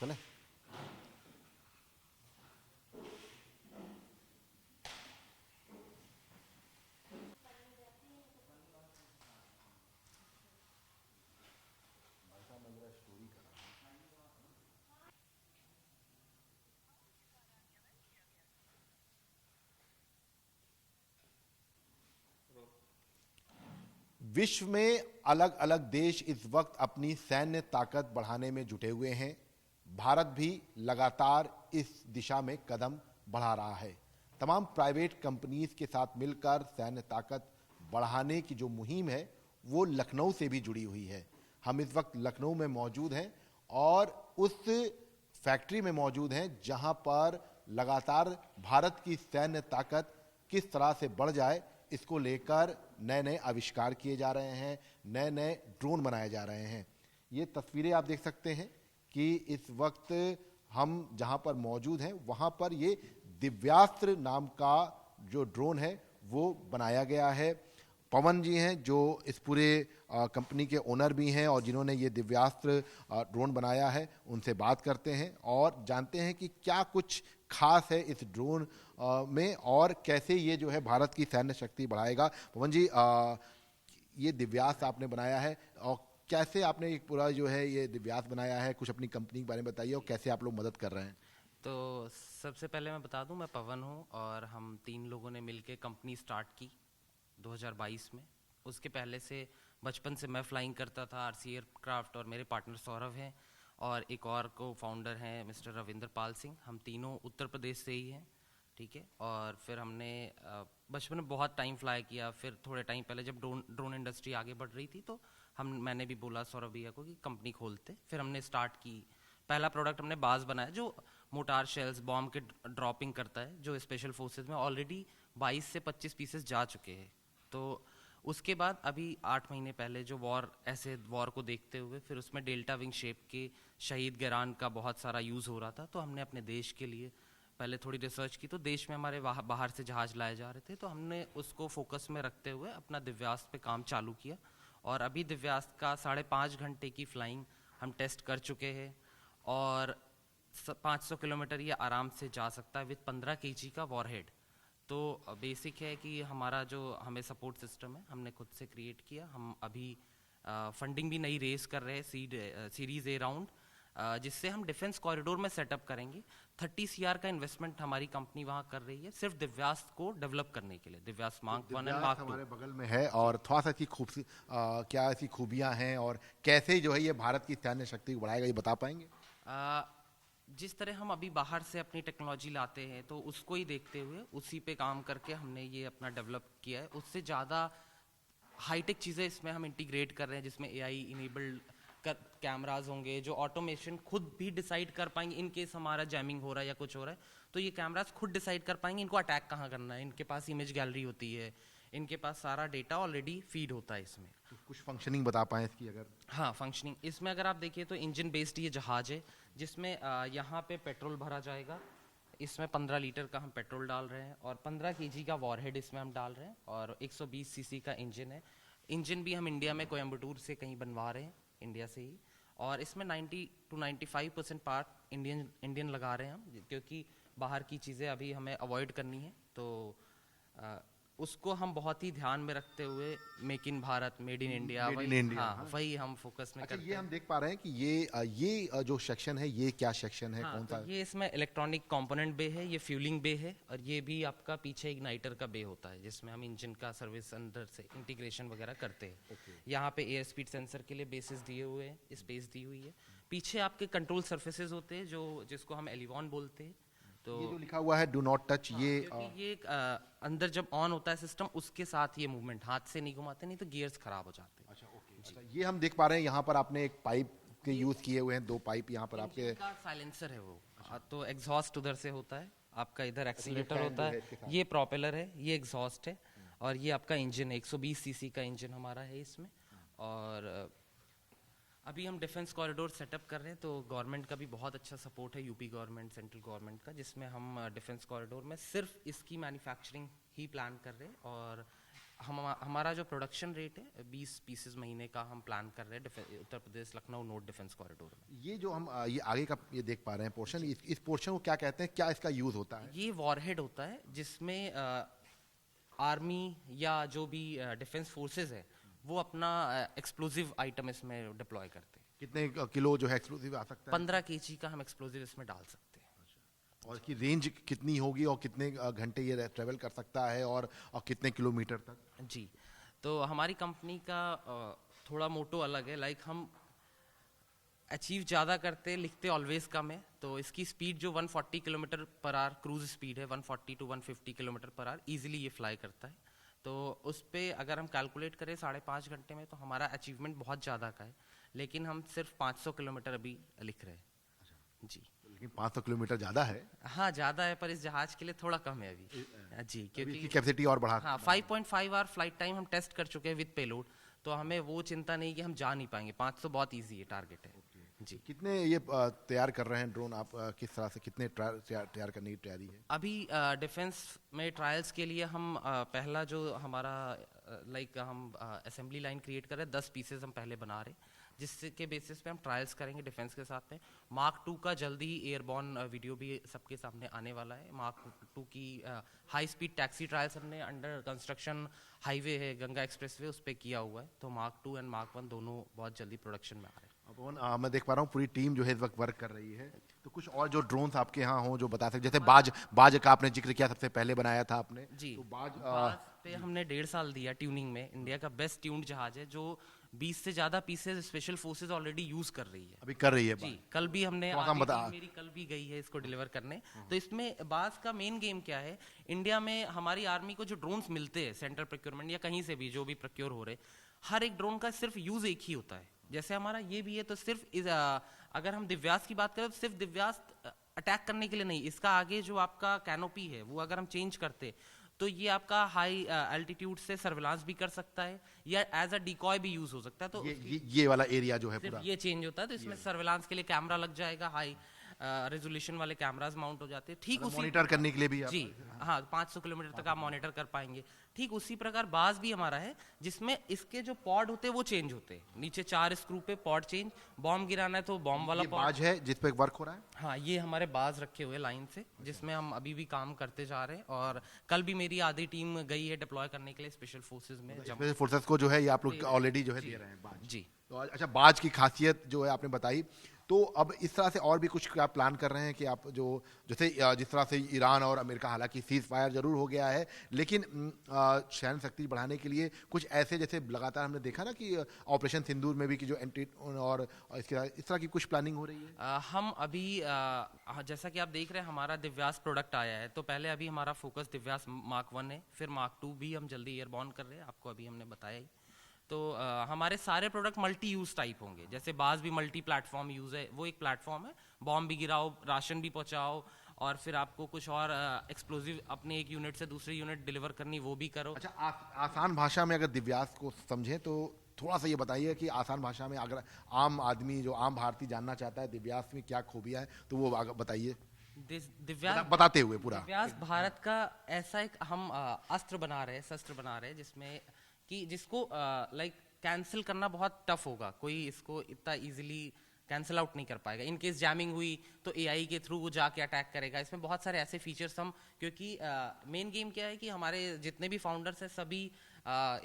चलें। विश्व में अलग अलग देश इस वक्त अपनी सैन्य ताकत बढ़ाने में जुटे हुए हैं। भारत भी लगातार इस दिशा में कदम बढ़ा रहा है। तमाम प्राइवेट कंपनीज के साथ मिलकर सैन्य ताकत बढ़ाने की जो मुहिम है वो लखनऊ से भी जुड़ी हुई है। हम इस वक्त लखनऊ में मौजूद हैं और उस फैक्ट्री में मौजूद हैं जहां पर लगातार भारत की सैन्य ताकत किस तरह से बढ़ जाए इसको लेकर नए नए आविष्कार किए जा रहे हैं, नए नए ड्रोन बनाए जा रहे हैं। ये तस्वीरें आप देख सकते हैं कि इस वक्त हम जहां पर मौजूद हैं वहां पर ये दिव्यास्त्र नाम का जो ड्रोन है वो बनाया गया है। पवन जी हैं जो इस पूरे कंपनी के ओनर भी हैं और जिन्होंने ये दिव्यास्त्र ड्रोन बनाया है, उनसे बात करते हैं और जानते हैं कि क्या कुछ खास है इस ड्रोन में और कैसे ये जो है भारत की सैन्य शक्ति बढ़ाएगा। पवन जी, ये दिव्यास्त्र आपने बनाया है और कैसे आपने एक पूरा जो है ये दिव्यास्त्र बनाया है, कुछ अपनी कंपनी के बारे में बताइए और कैसे आप लोग मदद कर रहे हैं। तो सबसे पहले मैं बता दूं, मैं पवन हूं और हम 3 लोगों ने मिलके कंपनी स्टार्ट की 2022 में। उसके पहले से बचपन से मैं फ्लाइंग करता था, आरसी एयरक्राफ्ट, और मेरे पार्टनर सौरभ हैं और एक और को फाउंडर हैं मिस्टर रविंद्र पाल सिंह। हम तीनों उत्तर प्रदेश से ही हैं, ठीक है। और फिर हमने बचपन में बहुत टाइम फ्लाई किया। फिर थोड़े टाइम पहले जब ड्रोन इंडस्ट्री आगे बढ़ रही थी तो मैंने भी बोला सौरभ भैया को कि कंपनी खोलते। फिर हमने स्टार्ट की। पहला प्रोडक्ट हमने बाज बनाया जो मोटार शेल्स बॉम्ब के ड्रॉपिंग करता है, जो स्पेशल फोर्सेस में ऑलरेडी 22 से 25 पीसेस जा चुके हैं। तो उसके बाद अभी 8 महीने पहले जो ऐसे वॉर को देखते हुए फिर उसमें डेल्टा विंग शेप के शहीद गैरान का बहुत सारा यूज़ हो रहा था, तो हमने अपने देश के लिए पहले थोड़ी रिसर्च की। तो देश में हमारे बाहर से जहाज लाए जा रहे थे, तो हमने उसको फोकस में रखते हुए अपना दिव्यास्त्र पे काम चालू किया। और अभी दिव्यास्त्र का 5.5 घंटे की फ्लाइंग हम टेस्ट कर चुके हैं और 500 किलोमीटर ये आराम से जा सकता है विद 15 केजी का वॉरहेड। तो बेसिक है कि हमारा जो हमें सपोर्ट सिस्टम है हमने खुद से क्रिएट किया। हम अभी फंडिंग भी नई रेस कर रहे हैं, सीरीज ए राउंड, जिससे हम डिफेंस कॉरिडोर में सेटअप करेंगे। 30 CR का इन्वेस्टमेंट हमारी कंपनी वहाँ कर रही है सिर्फ दिव्यास्त्र को डेवलप करने के लिए। दिव्यास्त्र मार्क 1 एंड मार्क 2 हमारे बगल में है और थोड़ा सा इसकी क्या ऐसी खूबियां हैं और कैसे जो है ये भारत की सैन्य शक्ति को बढ़ाएगा, ये बता पाएंगे। जिस तरह हम अभी बाहर से अपनी टेक्नोलॉजी लाते हैं तो उसको ही देखते हुए उसी पे काम करके हमने ये अपना डेवलप किया है। उससे ज़्यादा हाईटेक चीज़ें इसमें हम इंटीग्रेट कर रहे हैं, जिसमें AI इनेबल्ड कैमराज होंगे जो ऑटोमेशन खुद भी डिसाइड कर पाएंगे। इन केस हमारा जैमिंग हो रहा है या कुछ हो रहा है तो ये कैमराज खुद डिसाइड कर पाएंगे इनको अटैक कहाँ करना है। इनके पास इमेज गैलरी होती है, इनके पास सारा डेटा ऑलरेडी फीड होता है इसमें। तो कुछ फंक्शनिंग बता पाएं इसकी अगर। हाँ, फंक्शनिंग इसमें अगर आप देखिए तो इंजन बेस्ड ये जहाज है, जिसमें यहाँ पे पेट्रोल भरा जाएगा। इसमें 15 लीटर का हम पेट्रोल डाल रहे हैं और 15 केजी का वॉरहेड इसमें हम डाल रहे हैं और 120 सीसी का इंजन है। इंजन भी हम इंडिया में कोयम्बटूर से कहीं बनवा रहे हैं, इंडिया से ही। और इसमें 90 to 95% पार्ट इंडियन लगा रहे हैं हम, क्योंकि बाहर की चीज़ें अभी हमें अवॉइड करनी है। तो उसको हम बहुत ही ध्यान में रखते हुए make in Bharat, made in India, made in वही इंडिया, हाँ हाँ। वही हम फोकस में अच्छा, करते ये हैं। हम देख पा रहे हैं कि ये जो सेक्शन है ये क्या सेक्शन है, हाँ, कौन तो सा। ये इसमें इलेक्ट्रॉनिक कंपोनेंट बे है, ये फ्यूलिंग बे है और ये भी आपका पीछे इग्नाइटर का बे होता है जिसमें हम इंजन का सर्विस अंदर से इंटीग्रेशन वगैरह करते हैं। यहाँ पे एयर स्पीड सेंसर के लिए बेसिस दिए हुए हैं, स्पेस दी हुई है। पीछे आपके कंट्रोल सर्फेसेज होते हैं जिसको हम एलिवॉन बोलते हैं। तो ये जो लिखा हुआ है डू नॉट टच, हाँ, ये क्योंकि ये अंदर जब ऑन होता है सिस्टम उसके साथ ये मूवमेंट, हाथ से नहीं घुमाते नहीं तो गियर्स खराब हो जाते हैं। अच्छा, ओके। अच्छा, ये हम देख पा रहे हैं यहाँ पर आपने एक पाइप के यूज किए हुए हैं, 2 पाइप यहाँ पर आपके। इंजन का साइलेंसर है वो। तो एग्जॉस्ट उधर से होता है, आपका इधर एक्सीलेटर फैन होता जो है है, इसके साथ। ये प्रोपेलर है, ये एग्जॉस्ट है और ये आपका इंजन है। 120 सीसी का इंजन हमारा है इसमें। और अभी हम डिफेंस कॉरिडोर सेटअप कर रहे हैं, तो गवर्नमेंट का भी बहुत अच्छा सपोर्ट है, यूपी गवर्नमेंट, सेंट्रल गवर्नमेंट का, जिसमें हम डिफेंस कॉरिडोर में सिर्फ इसकी मैन्युफैक्चरिंग ही प्लान कर रहे हैं। और हमारा जो प्रोडक्शन रेट है 20 पीसेस महीने का हम प्लान कर रहे हैं Uttar Pradesh Lucknow note defence corridor में। ये जो हम ये आगे का ये देख पा रहे हैं पोर्शन, इस पोर्शन को क्या कहते हैं, क्या इसका यूज होता है? ये वॉरहेड होता है जिसमें आर्मी या जो भी डिफेंस फोर्सेस है वो अपना एक्सप्लोजिव आइटम इसमें डिप्लॉय करते हैं। कितने किलो जो है एक्सप्लोसिव आ सकता है? 15 केजी का हम एक्सप्लोजिव इसमें डाल सकते हैं। और इसकी रेंज कितनी होगी और कितने घंटे ये ट्रेवल कर सकता है और कितने किलोमीटर तक? जी, तो हमारी कंपनी का थोड़ा मोटो अलग है, लाइक हम अचीव ज़्यादा करते लिखते ऑलवेज कम है। तो इसकी स्पीड जो 140 kilometre per our cruise speed है, 140 to 150 kilometre per hour easily ये फ्लाई करता है। तो उस पर अगर हम कैलकुलेट करें 5.5 घंटे में, तो हमारा अचीवमेंट बहुत ज़्यादा का है, लेकिन हम सिर्फ 500 किलोमीटर अभी लिख रहे हैं। जी, लेकिन 500 किलोमीटर ज्यादा है। हाँ ज़्यादा है, पर इस जहाज के लिए थोड़ा कम है अभी। जी, अभी क्योंकि इसकी कैपेसिटी और बढ़ा। हाँ 5.5 आवर फ्लाइट टाइम हम टेस्ट कर चुके हैं विद पेलोड, तो हमें वो चिंता नहीं कि हम जा नहीं पाएंगे। 500 बहुत इजी है, टारगेट है। जी, कितने ये तैयार कर रहे हैं ड्रोन आप, किस तरह से कितने तैयार करने की तैयारी है? अभी डिफेंस में ट्रायल्स के लिए हम पहला जो हमारा लाइक हम असेंबली लाइन क्रिएट कर रहे हैं, 10 पीसेस हम पहले बना रहे हैं, जिसके बेसिस पे हम ट्रायल्स करेंगे डिफेंस के साथ में। मार्क 2 का जल्दी ही एयरबॉर्न वीडियो भी सबके सामने आने वाला है। मार्क 2 की हाई स्पीड टैक्सी ट्रायल्स हमने अंडर कंस्ट्रक्शन हाईवे है गंगा एक्सप्रेसवे, उस पर किया हुआ है। तो मार्क 2 एंड मार्क 1 दोनों बहुत जल्दी प्रोडक्शन में आ रहे हैं। पवन, मैं देख पा रहा हूँ पूरी टीम जो है इस वक्त वर्क कर रही है। तो कुछ और जो ड्रोन्स आपके यहाँ हो जो बता सकते, जैसे बाज का आपने जिक्र किया, सबसे पहले बनाया था आपने। जी, तो बाज पे हमने 1.5 साल दिया ट्यूनिंग में। इंडिया का बेस्ट ट्यून्ड जहाज है, जो 20 से ज्यादा pieces special forces already use कर रही है। अभी कर रही है जी, बाज। कल भी हमने तो हम बता- मेरी कल भी गई है इसको डिलीवर करने। तो इसमें बाज का मेन गेम क्या है, इंडिया में हमारी आर्मी को जो ड्रोन्स मिलते हैं सेंट्रल प्रोक्योरमेंट या कहीं से भी जो भी प्रोक्योर हो रहे, हर एक ड्रोन का सिर्फ यूज एक ही होता है। जैसे हमारा ये भी है, तो सिर्फ अगर हम दिव्यास की बात करें तो सिर्फ दिव्यास अटैक करने के लिए नहीं, इसका आगे जो आपका कैनोपी है वो अगर हम चेंज करते तो ये आपका हाई एल्टीट्यूड से सर्विलांस भी कर सकता है या एज अ डिकॉय भी यूज हो सकता है। तो ये वाला एरिया जो है सिर्फ पूरा ये चेंज होता है, तो इसमें सर्विलांस के लिए कैमरा लग जाएगा, हाई रेजोल्यूशन वाले कैमरास माउंट हो जाते हैं। ठीक उसी मॉनिटर करने के लिए भी जी, हाँ 500 किलोमीटर तक आप मॉनिटर कर पाएंगे। ठीक उसी प्रकार बाज भी हमारा है, जिसमें इसके जो पॉड होते हैं वो चेंज होते हैं। नीचे 4 स्क्रू पे पॉड चेंज, बॉम्ब गिराना है तो बॉम्ब वाला ये पॉड। बाज है जिस पे वर्क हो रहा है। हाँ, ये हमारे बाज रखे हुए लाइन से, जिसमें हम अभी भी काम करते जा रहे हैं। और कल भी मेरी आधी टीम गई है डिप्लॉय करने के लिए स्पेशल फोर्सेज में। स्पेशल फोर्सेस को जो है ये आप लोग ऑलरेडी जो है दे रहे हैं बाज। जी, तो अच्छा, बाज की खासियत जो है आपने बताई, तो अब इस तरह से और भी कुछ आप प्लान कर रहे हैं कि आप जो जैसे जिस तरह से ईरान और अमेरिका, हालांकि सीज फायर जरूर हो गया है, लेकिन सैन्य शक्ति बढ़ाने के लिए कुछ ऐसे, जैसे लगातार हमने देखा ना कि ऑपरेशन सिंदूर में भी कि जो एंटी और इसके इस तरह की कुछ प्लानिंग हो रही है? हम अभी जैसा कि आप देख रहे हैं हमारा दिव्यास प्रोडक्ट आया है, तो पहले अभी हमारा फोकस दिव्यास मार्क 1 है, फिर मार्क 2 भी हम जल्दी एयरबॉर्न कर रहे हैं, आपको अभी हमने बताया ही। तो हमारे सारे प्रोडक्ट मल्टी यूज टाइप होंगे। जैसे बाज भी मल्टी प्लेटफॉर्म यूज है, वो एक प्लेटफॉर्म है, बॉम्ब भी गिराओ, राशन भी पहुंचाओ, और फिर आपको कुछ और एक्सप्लोजिव अपने एक यूनिट से दूसरे यूनिट डिलीवर करनी, वो भी करो। अच्छा, आसान भाषा में अगर दिव्यास को समझें तो थोड़ा सा ये बताइए कि आसान भाषा में अगर आम आदमी जो आम भारतीय जानना चाहता है दिव्यास में क्या खूबियां है, तो वो बताइए दिव्यास बताते हुए पूरा। दिव्यास भारत का ऐसा एक हम अस्त्र बना रहे हैं, शस्त्र बना रहे हैं, जिसमें कि जिसको लाइक कैंसिल करना बहुत टफ होगा। कोई इसको इतना इजीली कैंसिल आउट नहीं कर पाएगा। इन केस जैमिंग हुई तो एआई के थ्रू वो जाके अटैक करेगा। इसमें बहुत सारे ऐसे फीचर्स हम, क्योंकि मेन गेम क्या है कि हमारे जितने भी फाउंडर्स हैं सभी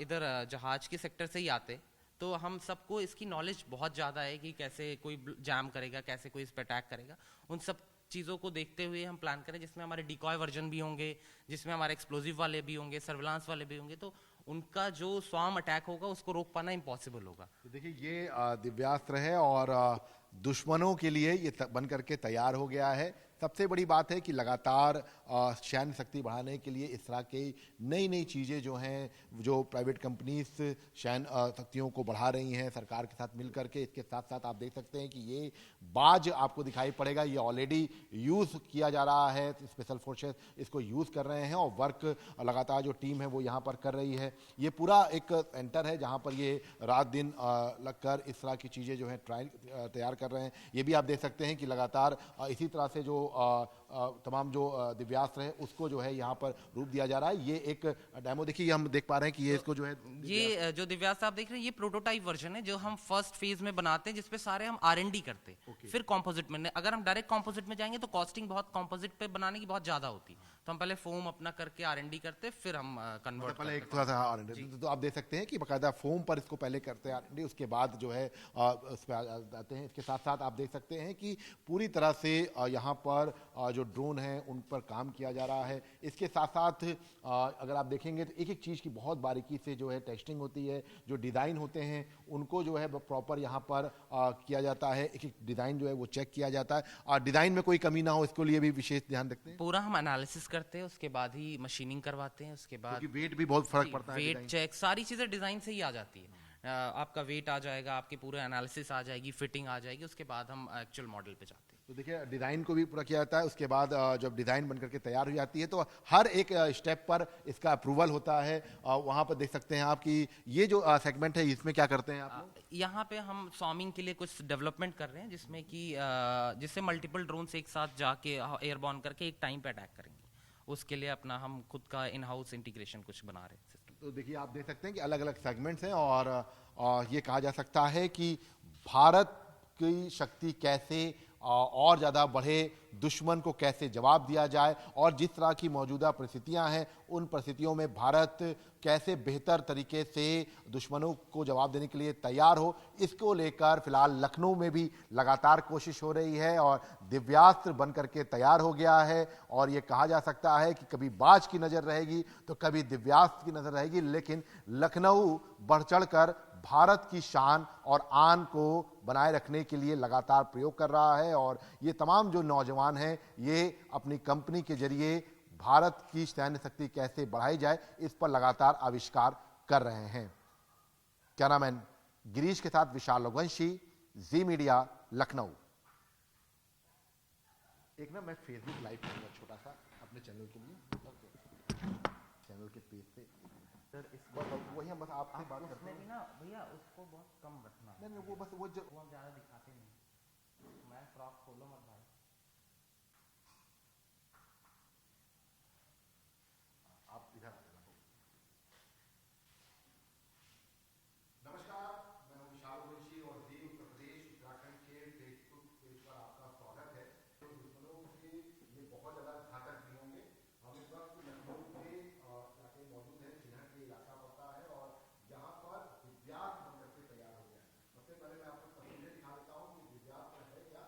इधर जहाज के सेक्टर से ही आते, तो हम सबको इसकी नॉलेज बहुत ज़्यादा है कि कैसे कोई जैम करेगा, कैसे कोई इस पर अटैक करेगा। उन सब चीज़ों को देखते हुए हम प्लान करें, जिसमें हमारे डिकॉय वर्जन भी होंगे, जिसमें हमारे एक्सप्लोजिव वाले भी होंगे, सर्विलांस वाले भी होंगे, तो उनका जो स्वाम अटैक होगा उसको रोक पाना इम्पॉसिबल होगा। तो देखिए, ये दिव्यास्त्र है और दुश्मनों के लिए ये बन करके तैयार हो गया है। सबसे बड़ी बात है कि लगातार सैन्य शक्ति बढ़ाने के लिए इस तरह की नई नई चीज़ें जो हैं, जो प्राइवेट कंपनीज सैन्य शक्तियों को बढ़ा रही हैं सरकार के साथ मिल करके। इसके साथ साथ आप देख सकते हैं कि ये बाज आपको दिखाई पड़ेगा, ये ऑलरेडी यूज़ किया जा रहा है, स्पेशल फोर्सेस इसको यूज़ कर रहे हैं और वर्क लगातार जो टीम है वो यहाँ पर कर रही है। ये पूरा एक सेंटर है जहाँ पर ये रात दिन लगकर इस तरह की चीज़ें जो हैं ट्रायल तैयार कर रहे हैं। ये भी आप देख सकते हैं कि लगातार इसी तरह से जो तमाम जो दिव्यास्त्र हैं उसको जो है यहाँ पर रूप दिया जा रहा है। ये एक डेमो देखिए, ये हम देख पा रहे हैं कि ये इसको जो है ये जो दिव्यास्त्र आप देख रहे हैं ये प्रोटोटाइप वर्जन है जो हम फर्स्ट फेज में बनाते हैं, जिसपे सारे हम R&D करते हैं। फिर कॉम्पोजिट में, अगर हम डायरेक्ट कॉम्पोजिट में जाएंगे तो कॉस्टिंग बहुत कॉम्पोजिट पे बनाने की बहुत ज्यादा होती है, तो हम पहले फोम अपना करके R&D करते हैं, फिर हम कन्वर्ट पहले एक थोड़ा सा R&D, तो आप देख सकते हैं कि बकायदा फोम पर इसको पहले करते हैं R&D, उसके बाद जो है उस पर आते हैं। इसके साथ साथ आप देख सकते हैं कि पूरी तरह से यहाँ पर जो ड्रोन है उन पर काम किया जा रहा है। इसके साथ साथ अगर आप देखेंगे तो एक एक चीज़ की बहुत बारीकी से जो है टेस्टिंग होती है, जो डिज़ाइन होते हैं उनको जो है प्रॉपर यहाँ पर किया जाता है। एक एक डिज़ाइन जो है वो चेक किया जाता है और डिज़ाइन में कोई कमी ना हो इसके लिए भी विशेष ध्यान रखते हैं। पूरा हम एनालिसिस करते हैं, उसके बाद ही मशीनिंग करवाते हैं, उसके बाद क्योंकि वेट भी बहुत फर्क पड़ता है, वेट चेक सारी चीजें डिजाइन से ही आ जाती है। आपका वेट आ जाएगा, आपकी पूरे एनालिसिस आ जाएगी, फिटिंग आ जाएगी, उसके बाद हम एक्चुअल मॉडल पे जाते हैं। तो देखिए डिज़ाइन को भी पूरा किया जाता है। उसके बाद जब डिज़ाइन बनकर के तैयार हो जाती है तो हर एक स्टेप पर इसका अप्रूवल होता है। वहाँ पर देख सकते हैं आप कि ये जो सेगमेंट है इसमें क्या करते हैं आप लोग? यहाँ पे हम सॉमिंग के लिए कुछ डेवलपमेंट कर रहे हैं, जिसमें कि जिससे मल्टीपल ड्रोन्स एक साथ जाके एयरबॉर्न करके एक टाइम पे अटैक करेंगे। उसके लिए अपना हम खुद का इन हाउस इंटीग्रेशन कुछ बना रहे हैं सिस्टम। तो देखिए आप देख सकते हैं कि अलग अलग सेगमेंट्स हैं और ये कहा जा सकता है कि भारत की शक्ति कैसे और ज़्यादा बढ़े, दुश्मन को कैसे जवाब दिया जाए और जिस तरह की मौजूदा परिस्थितियां हैं उन परिस्थितियों में भारत कैसे बेहतर तरीके से दुश्मनों को जवाब देने के लिए तैयार हो, इसको लेकर फिलहाल लखनऊ में भी लगातार कोशिश हो रही है और दिव्यास्त्र बन करके तैयार हो गया है। और ये कहा जा सकता है कि कभी बाज की नज़र रहेगी तो कभी दिव्यास्त्र की नज़र रहेगी, लेकिन लखनऊ बढ़ चढ़ कर भारत की शान और आन को बनाए रखने के लिए लगातार प्रयोग कर रहा है। और ये तमाम जो नौजवान हैं ये अपनी कंपनी के जरिए भारत की सैन्य शक्ति कैसे बढ़ाई जाए इस पर लगातार आविष्कार कर रहे हैं। कैमरामैन गिरीश के साथ विशाल रघुवंशी, जी मीडिया, लखनऊ। एक ना मैं फेसबुक लाइव करूंगा छोटा सा अपने चैनल के लिए, चैनल के पेज पे सर इस वही हम बस आपसे बात करते हैं। भी ना भैया उसको बहुत कम रखना। नहीं वो बस वो हम ज़्यादा दिखाते नहीं। मैं फ्रॉक खोलो मत भाई। आप इधर आ जाना। नमस्कार, मैं हूं विशाल रघुवंशी और जी उत्तर प्रदेश उत्तराखंड के फेसबुक पेज पर आपका स्वागत है। तो दुश्मनों के ये बहुत ज़्यादा घातक भी होंगे। हम इस वक्त लखनऊ के इलाके मौजूद हैं, चिन्हट के इलाका पड़ता है और यहाँ पर दिव्यास्त्र बनकर के तैयार हो गया है। सबसे पहले मैं आपको तस्वीरें दिखा देता हूँ कि दिव्यास्त्र है क्या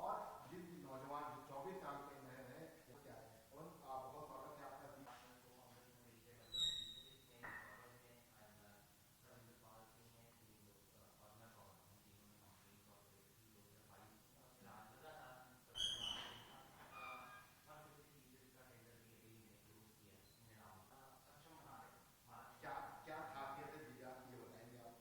और जिन नौजवान जो 24 साल के नए हैं क्या है। और बहुत स्वागत है आपका। क्या क्या खासियत है दिव्यास्त्र की, ये बताएंगे आप?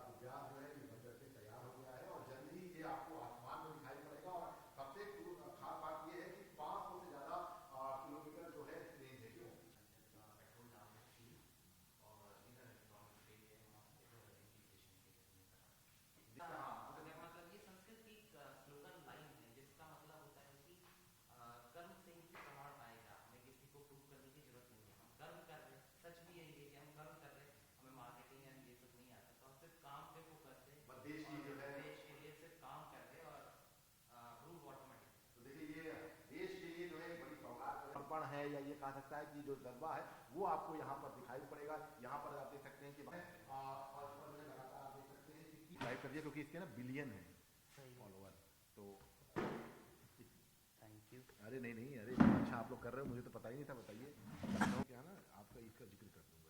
दिव्यास्त्र जो है ये बन करके तैयार हो गया है और जल्द ही ये आपको आसमान में दिखाई पड़ेगा। और सबसे खास बात ये है कि 500 से ज़्यादा किलोमीटर जो है रेंज है। क्यों? मतलब ये संस्कृत की स्लोगन लाइन है जिसका मतलब होता है कि कर्म से ही प्रमाण पाएगा, हमें किसी को प्रूव करने की जरूरत नहीं है, हम कर्म कर रहे हैं। सच भी यही है कि हम कर्म कर रहे हैं, हमें मार्केटिंग एंड ये सब नहीं आता, तो हम सिर्फ काम पे फोकस है, देश की जो है देश के लिए सिर्फ काम कर रहे हैं और प्रूव ऑटोमेटिक। तो देखिए ये देश के लिए जो है एक बड़ी सौगात समर्पण है, या ये कहा सकता है कि जो जज्बा है वो आपको यहाँ पर दिखाई पड़ेगा। यहाँ पर आप देख सकते हैं कि और इस पर जो है लगातार आप देख सकते हैं कि लाइव कर दिया क्योंकि इसके ना बिलियन है फॉलोवर। तो थैंक यू। अरे नहीं, अरे अच्छा आप लोग कर रहे हो, मुझे तो पता ही नहीं था। बताइए क्या ना, आपका इसका जिक्र कर दूंगा।